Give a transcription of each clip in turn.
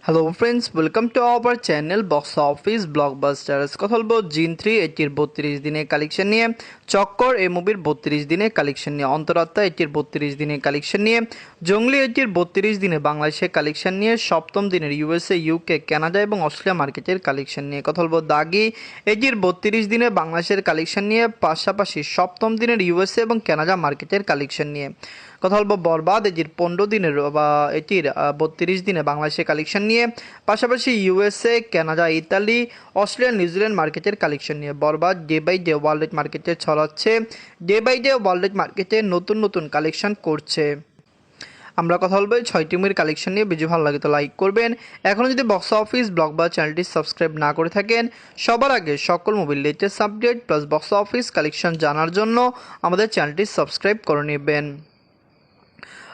Hello friends, welcome to our channel box office blockbusters. কথা বলবো জিন 3 এটির 32 দিনের কালেকশন নিয়ে, চক্কর এই মুভির 32 দিনের কালেকশন নিয়ে, অন্তরাত্মা এটির 32 দিনের কালেকশন নিয়ে, জঙ্গলি এটির 32 দিনে বাংলাদেশের কালেকশন নিয়ে, সপ্তম দিনের ইউএসএ, ইউকে, কানাডা এবং অস্ট্রেলিয়া মার্কেটের কালেকশন নিয়ে। কথা বলবো দাগি এটির 32 দিনে বাংলাদেশের কালেকশন নিয়ে, পাশাপাশি সপ্তম দিনের ইউএসএ এবং কানাডা মার্কেটের কালেকশন নিয়ে। কথা বলবো বরবাদ এটির 15 দিনের বা এটির 32 দিনে বাংলাদেশের কালেকশন নিয়ে, পাশাপাশি USA, Canada, Italy, Australia, New Zealand মার্কেটের কালেকশন নিয়ে। বরবাদ ডে বাই ডে ওয়ার্ল্ড মার্কেটে ছড়াচ্ছে, ডে বাই ডে ওয়ার্ল্ড মার্কেটে নতুন নতুন কালেকশন করছে। আমরা কথা বলবো এই 6টি মুভির কালেকশন নিয়ে। ভিডিও ভালো লাগে তো লাইক করবেন। এখনও যদি বক্স অফিস ব্লগ বা চ্যানেলটি সাবস্ক্রাইব না করে থাকেন, সবার আগে সকল মুভির latest update plus box office collection জানার জন্য আমাদের চ্যানেলটি সাবস্ক্রাইব করে নেবেন।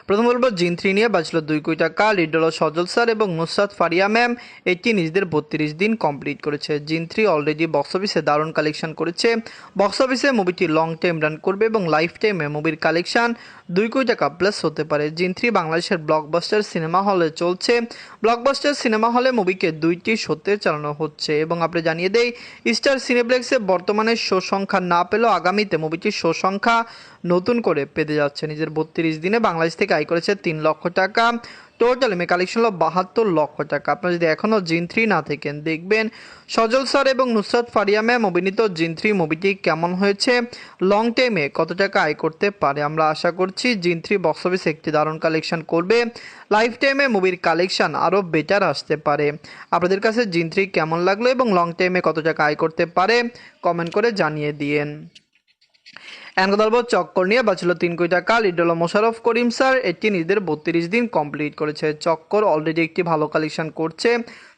প্রথম বলবো জিন 3 নিয়ে। বাঁচল 2 কোটি টাকা। লিড হল সজল স্যার এবং নুসরাত ফারিয়া ম্যাম। এটি নিজেদের 32 দিন কমপ্লিট করেছে। জিন 3 অলরেডি বক্স অফিসে দারুণ কালেকশন করেছে। বক্স অফিসে মুভিটি লং টাইম রান করবে এবং লাইফ টাইমে মুভির কালেকশন 2 কোটি টাকা প্লাস হতে পারে। জিন 3 বাংলাদেশের ব্লকবাস্টার সিনেমা হলে চলছে। ব্লকবাস্টার সিনেমা হলে মুভিকে 2টি শোতে চালানো হচ্ছে এবং আপনি জানিয়ে দেই, স্টার সিনেপ্লেক্সে বর্তমানে শো সংখ্যা না পেলেও আগামীতে মুভিটির শো সংখ্যা নতুন করে পেতে যাচ্ছে। নিজের 32 দিনে বাংলাদেশ থেকে আয় করেছে 3 লক্ষ টাকা। টোটাল মে কালেকশন হলো 72 লক্ষ টাকা। আপনারা যদি এখনও জিন 3 না থাকেন, দেখবেন সজল স্যার এবং নুসরাত ফারিয়া ম্যাম অভিনীত জিন 3 মুভিটি কেমন হয়েছে, লং টাইমে কত টাকা আয় করতে পারে। আমরা আশা করছি জিন 3 বক্স অফিসে একটি দারুণ কালেকশন করবে। লাইফ টাইমে মুভির কালেকশন আরও বেটার আসতে পারে। আপনাদের কাছে জিন 3 কেমন লাগলো এবং লং টাইমে কত টাকা আয় করতে পারে কমেন্ট করে জানিয়ে দিয়েন। এনকদলব চক্কর নিয়ে। বাঁচল 3 কোটি টাকা। লিড হল মোশাররফ করিম স্যার। এটি নিজেদের 32 দিন কমপ্লিট করেছে। চক্কর অলরেডি একটি ভালো কালেকশন করছে।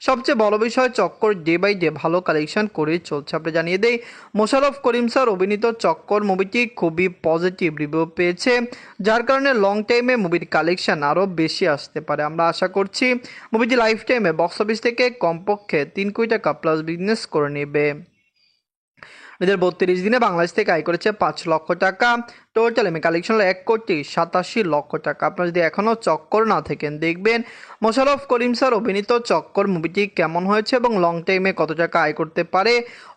সবচেয়ে বড় বিষয়, চক্কর ডে বাই ডে ভালো কালেকশন করেই চলছে। আপনি জানিয়ে দেই, মোশাররফ করিম স্যার অভিনীত চক্কর মুভিটি খুবই পজিটিভ রিভিউ পেয়েছে, যার কারণে লং টাইমে মুভির কালেকশন আরও বেশি আসতে পারে। আমরা আশা করছি মুভিটি লাইফ টাইমে বক্স অফিস থেকে কমপক্ষে 3 কোটি টাকা প্লাস বিজনেস করে নেবে। নিজের 32 দিনে বাংলাদেশ থেকে আয় করেছে 5 লক্ষ টাকা। টোটাল এমএ কালেকশন হলো 1,87 লক্ষ টাকা। আপনারা যদি এখনও চক্কর না থাকেন, দেখবেন মোশাররফ করিম স্যার অভিনীত চক্কর মুভিটি কেমন হয়েছে এবং লং টাইমে কত টাকা আয় করতে পারে।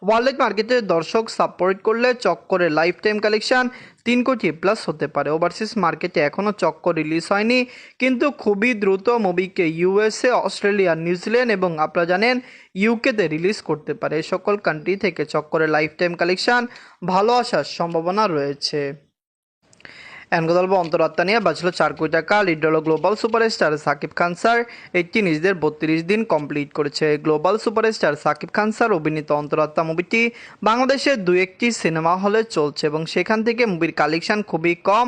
ওয়ার্ল্ড মার্কেটের দর্শক সাপোর্ট করলে চক্করের লাইফ টাইম কালেকশন 3 কোটি প্লাস হতে পারে। ওভারসিজ মার্কেটে এখনও চক্কর রিলিজ হয়নি, কিন্তু খুবই দ্রুত মুভিকে ইউএসএ, অস্ট্রেলিয়া, নিউজিল্যান্ড এবং আপনারা জানেন ইউকেতে রিলিজ করতে পারে। এই সকল কান্ট্রি থেকে চক্করের লাইফ টাইম কালেকশন ভালো আসার সম্ভাবনা রয়েছে। এনগদলব অন্তরাত্মা নিয়ে। বাঁচল 4 কোটি টাকা। লিড হল global superstar Shakib Khan sir. এটি নিজেদের 32 দিন কমপ্লিট করেছে। Global superstar Shakib Khan sir অভিনীত অন্তরাত্মা মুভিটি বাংলাদেশের 2-1টি সিনেমা হলে চলছে এবং সেখান থেকে মুভির কালেকশন খুবই কম।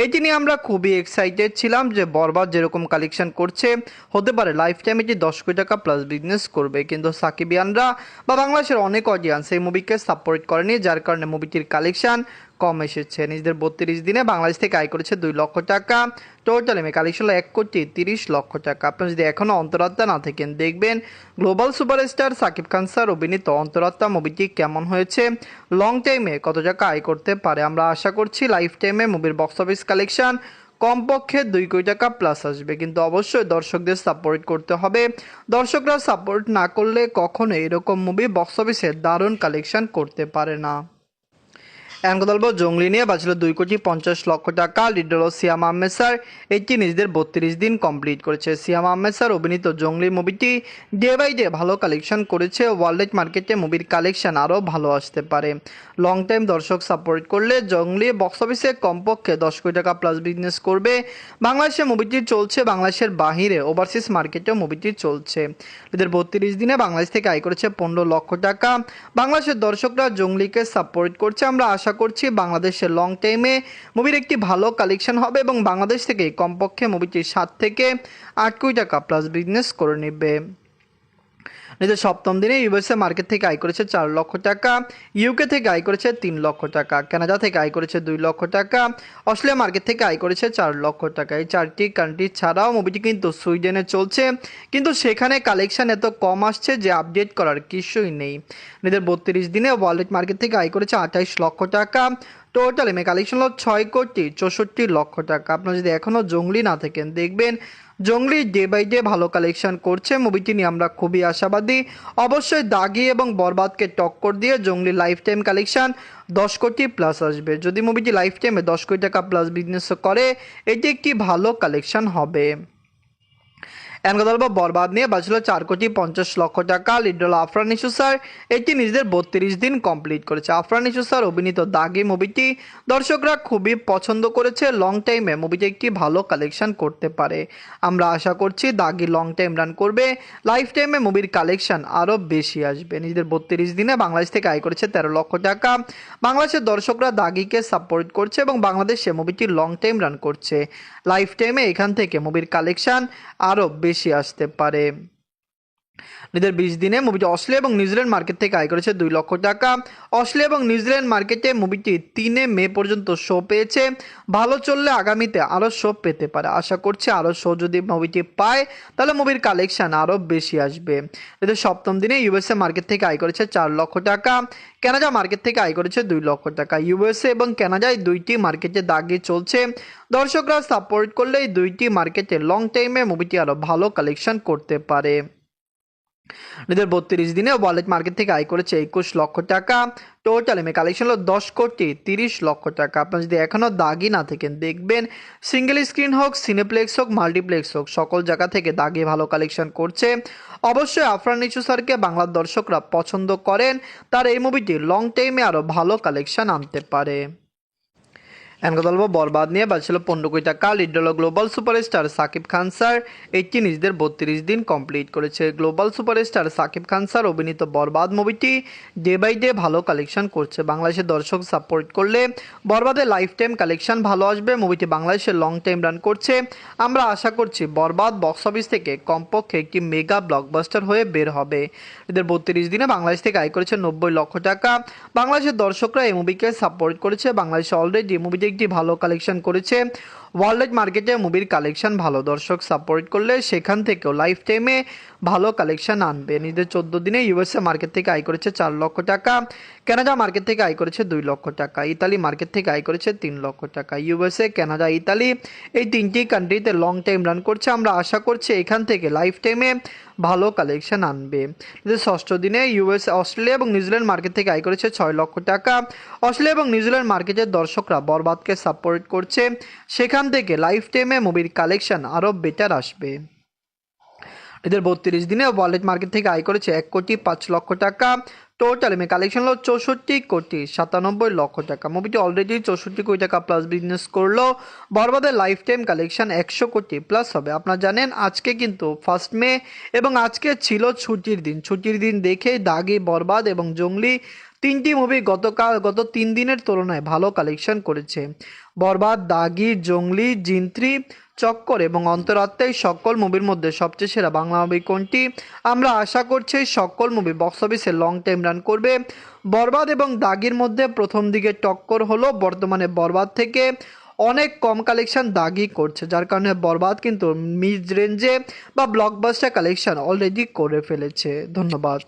এটি নিয়ে আমরা খুবই এক্সাইটেড ছিলাম যে বরবাদ যেরকম কালেকশন করছে, হতে পারে লাইফ টাইম এটি 10 কোটি টাকা প্লাস বিজনেস করবে, কিন্তু সাকিবিয়ানরা বা বাংলাদেশের অনেক অডিয়েন্স এই মুভিকে সাপোর্ট করেনি, যার কারণে মুভিটির কালেকশন কম এসেছে। নিজেদের 32 দিনে বাংলাদেশ থেকে আয় করেছে 2 লক্ষ টাকা। টোটাল এমএ কালেকশন হলো 1,30 লক্ষ টাকা। আপনারা যদি এখনও অন্তরাত্মা না থাকেন, দেখবেন global superstar Shakib Khan sir অভিনীত অন্তরাত্মা মুভিটি কেমন হয়েছে, লং টাইমে কত টাকা আয় করতে পারে। আমরা আশা করছি লাইফ টাইমে মুভির বক্স অফিস কালেকশন কমপক্ষে 2 কোটি টাকা প্লাস আসবে, কিন্তু অবশ্যই দর্শকদের সাপোর্ট করতে হবে। দর্শকরা সাপোর্ট না করলে কখনো এরকম মুভি বক্স অফিসে দারুণ কালেকশন করতে পারে না। এনকদলব জঙ্গলি নিয়ে। বাঁচল 2,50 লক্ষ টাকা। লিড হল সিয়াম আহমেদ স্যার। এটি নিজেদের 32 দিন কমপ্লিট করেছে। সিয়াম আহমেদ স্যার অভিনীত জঙ্গলি মুভিটি ডে বাই ডে ভালো কালেকশন করেছে। ওয়ার্ল্ড মার্কেটে মুভির কালেকশন আরও ভালো আসতে পারে। লং টাইম দর্শক সাপোর্ট করলে জঙ্গলি বক্স অফিসে কমপক্ষে 10 কোটি টাকা প্লাস বিজনেস করবে। বাংলাদেশে মুভিটি চলছে, বাংলাদেশের বাহিরে ওভারসিজ মার্কেটেও মুভিটি চলছে। এদের 32 দিনে বাংলাদেশ থেকে আয় করেছে 15 লক্ষ টাকা। বাংলাদেশের দর্শকরা জঙ্গলিকে সাপোর্ট করছে। আমরা আশা করছি বাংলাদেশের লং টাইমে মুভির একটি ভালো কালেকশন হবে এবং বাংলাদেশ থেকে কমপক্ষে মুভিটি 7 থেকে 8 কোটি টাকা প্লাস বিজনেস করে নেবে। নিজের সপ্তম দিনে ইউএসএ মার্কেট থেকে আয় করেছে 4 লক্ষ টাকা। ইউকে থেকে আয় করেছে 3 লক্ষ টাকা। কানাডা থেকে আয় করেছে 2 লক্ষ টাকা। অস্ট্রেলিয়া মার্কেট থেকে আয় করেছে 4 লক্ষ টাকা। এই 4টি কান্ট্রি ছাড়াও মুভিটি কিন্তু সুইডেনে চলছে, কিন্তু সেখানে কালেকশন এত কম আসছে যে আপডেট করার কিছুই নেই। নিজের 32 দিনে ওয়ার্ল্ড মার্কেট থেকে আয় করেছে 28 লক্ষ টাকা। টোটাল এমএ কালেকশন হলো 6,64 লক্ষ টাকা। আপনারা যদি এখনও জঙ্গলি না থাকেন, দেখবেন জঙ্গলি ডে বাই ডে ভালো কালেকশন করছে, মুভিটি নিয়ে আমরা খুবই আশাবাদী। অবশ্যই দাগি এবং বরবাদকে টক্কর দিয়ে জঙ্গলি লাইফ টাইম কালেকশন 10 কোটি প্লাস আসবে। যদি মুভিটি লাইফ টাইমে 10 কোটি টাকা প্লাস বিজনেস করে, এটি একটি ভালো কালেকশন হবে। এখন কথা বলবো বরবাদ নিয়ে। বাজছিল 4,50,00,000 টাকা। Lead role Afran Nisho sir. এটি নিজেদের 32 দিন কমপ্লিট করেছে। আফরান নিশো স্যার অভিনীত দাগি মুভিটি দর্শকরা খুবই পছন্দ করেছে। লং টাইমে মুভিটি একটি ভালো কালেকশন করতে পারে। আমরা আশা করছি দাগি লং টাইম রান করবে। লাইফ টাইমে মুভির কালেকশন আরও বেশি আসবে। নিজেদের 32 দিনে বাংলাদেশ থেকে আয় করেছে 13 লক্ষ টাকা। বাংলাদেশের দর্শকরা দাগিকে সাপোর্ট করছে এবং বাংলাদেশে মুভিটি লং টাইম রান করছে। লাইফ টাইমে এখান থেকে মুভির কালেকশন আরও বেশি আসতে পারে। নিজের 20 দিনে মুভিটি অস্ট্রেলিয়া এবং নিউজিল্যান্ড মার্কেট থেকে আয় করেছে 2 লক্ষ টাকা। অস্ট্রেলিয়া এবং নিউজিল্যান্ড মার্কেটে মুভিটি 3 মে পর্যন্ত শো পেয়েছে। ভালো চললে আগামীতে আরও শো পেতে পারে। আশা করছি আরও শো যদি মুভিটি পায় তাহলে মুভির কালেকশন আরও বেশি আসবে। এদের 7ম দিনে ইউএসএ মার্কেট থেকে আয় করেছে 4 লক্ষ টাকা। কানাডা মার্কেট থেকে আয় করেছে 2 লক্ষ টাকা। ইউএসএ এবং কানাডায় দুইটি মার্কেটে দাগি চলছে। দর্শকরা সাপোর্ট করলে এই দুইটি মার্কেটে লং টাইমে মুভিটি আরও ভালো কালেকশন করতে পারে। নিজের 32 দিনে ওয়ালেট মার্কেট থেকে আয় করেছে 21 লক্ষ টাকা। টোটাল এমএ কালেকশন হলো 10,30,00,000 টাকা। আপনার যদি এখনও দাগি না থাকেন, দেখবেন সিঙ্গেল স্ক্রিন হোক, সিনেপ্লেক্স হোক, মাল্টিপ্লেক্স হোক, সকল জায়গা থেকে দাগি ভালো কালেকশন করছে। অবশ্যই আফরান নিশো স্যারকে বাংলার দর্শকরা পছন্দ করেন। তার এই মুভিটি লং টাইমে আরও ভালো কালেকশন আনতে পারে। এখন কথা বলবো বরবাদ নিয়ে। বাজছিল 15 কোটি টাকা। Lead role global superstar Shakib Khan sir. এটি নিজেদের 32 দিন কমপ্লিট করেছে। Global superstar Shakib Khan sir অভিনীত বরবাদ মুভিটি ডে বাই ডে ভালো কালেকশন করছে। বাংলাদেশের দর্শক সাপোর্ট করলে বরবাদের লাইফ টাইম কালেকশন ভালো আসবে। মুভিটি বাংলাদেশে লং টাইম রান করছে। আমরা আশা করছি বরবাদ বক্স অফিস থেকে কমপক্ষে একটি মেগা ব্লকবাস্টার হয়ে বের হবে। এদের 32 দিনে বাংলাদেশ থেকে আয় করেছে 90 লক্ষ টাকা। বাংলাদেশের দর্শকরা এই মুভিকে সাপোর্ট করেছে। বাংলাদেশে অলরেডি মুভিটি একটি ভালো কালেকশন করেছে। ওয়ার্ল্ড মার্কেটে মুভির কালেকশন ভালো। দর্শক সাপোর্ট করলে সেখান থেকেও লাইফ টাইমে ভালো কালেকশন আনবে। নিজেদের 14 দিনে ইউএসএ মার্কেট থেকে আয় করেছে 4 লক্ষ টাকা। কানাডা মার্কেট থেকে আয় করেছে 2 লক্ষ টাকা। ইতালি মার্কেট থেকে আয় করেছে 3 লক্ষ টাকা। ইউএসএ, কানাডা, ইতালি এই তিনটি কান্ট্রিতে লং টাইম রান করছে। আমরা আশা করছি এখান থেকে লাইফ টাইমে ভালো কালেকশন আনবে। ষষ্ঠ দিনে অস্ট্রেলিয়া এবং নিউজিল্যান্ড মার্কেট থেকে আয় করেছে 6 লক্ষ টাকা। অস্ট্রেলিয়া এবং নিউজিল্যান্ড মার্কেটের দর্শকরা বরবাদকে সাপোর্ট করছে। সেখান থেকে লাইফ টাইমে মুভির কালেকশন আরও বেটার আসবে। এদের 32 দিনে ওয়ালেট মার্কেট থেকে আয় করেছে 1,05,00,000 টাকা। টোটাল এমএ কালেকশন হলো 64,97,00,000 টাকা। মুভিটি অলরেডি 64 কোটি টাকা প্লাস বিজনেস করলো। বরবাদের লাইফ টাইম কালেকশন 100 কোটি প্লাস হবে। আপনারা জানেন আজকে কিন্তু 1 মে এবং আজকে ছিল ছুটির দিন। ছুটির দিন দেখে দাগি, বরবাদ এবং জঙ্গলি তিনটি মুভি গত 3 দিনের তুলনায় ভালো কালেকশন করেছে। বরবাদ, দাগি, জঙ্গলি, জিন3, চক্কর এবং অন্তরাত্মা এই সকল মুভির মধ্যে সবচেয়ে সেরা বাংলা মুভি কোনটি? আমরা আশা করছি সকল মুভি বক্স অফিসে লং টাইম রান করবে। বরবাদ এবং দাগির মধ্যে প্রথম দিকে টক্কর হলো। বর্তমানে বরবাদ থেকে অনেক কম কালেকশন দাগি করছে, যার কারণে বরবাদ কিন্তু মিড রেঞ্জে বা ব্লকবাস্টার কালেকশন অলরেডি করে ফেলেছে। ধন্যবাদ।